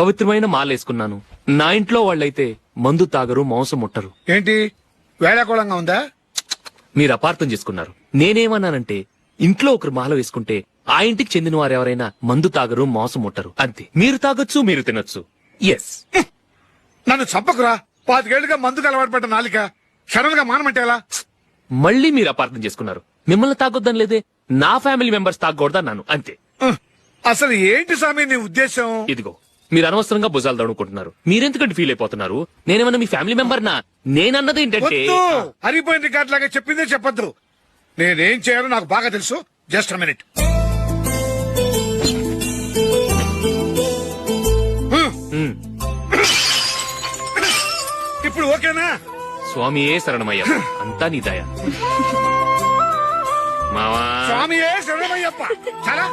పవిత్రమైన మాలేసుకున్నాను. నా ఇంట్లో వాళ్ళైతే మందు తాగరు, మాంసం ముట్టరు. ఏంటి వేళాకోళంగా ఉందా? మీరు అపార్థం చేసుకున్నారు. నేనేమన్నానంటే ఇంట్లో ఒకరు మాల వేసుకుంటే ఆ ఇంటికి చెందిన వారు ఎవరైనా మందు తాగరు, మాంసం ముట్టరు అంతే. మీరు తాగొచ్చు, మీరు తినొచ్చు. ఎస్. నన్ను చంపకురా. 5 ఏళ్లుగా మందుకు అలవాటు పడ్డ నాలిక సడన్ గా మానమంటే ఎలా? మళ్ళీ మీరు అపార్థం చేసుకున్నారు. మిమ్మల్ని తాగొద్దని లేదే, నా ఫ్యామిలీ మెంబర్స్ తాగకూడదన్నాను అంతే. అసలు ఏంటి స్వామి నీ ఉద్దేశం? ఇదిగో మీరు అనవసరంగా భుజాలు దడుకుంటున్నారు. మీరెందుకంటే ఫీల్ అయిపోతున్నారు? నేనేమన్నా మీ ఫ్యామిలీ మెంబర్ నా? నేనన్నది ఏంటంటే హరిపోయిన రికార్డ్ లాగా చెప్పిందే చెప్పొద్దు. నేనేం చేయాలో నాకు బాగా తెలుసు. Just a minute. ఇప్పుడు ఓకేనా? స్వామియే శరణమయ్య, అంతా నీ దయ. మావా స్వామియే శరణమయ్యప్ప. చాలా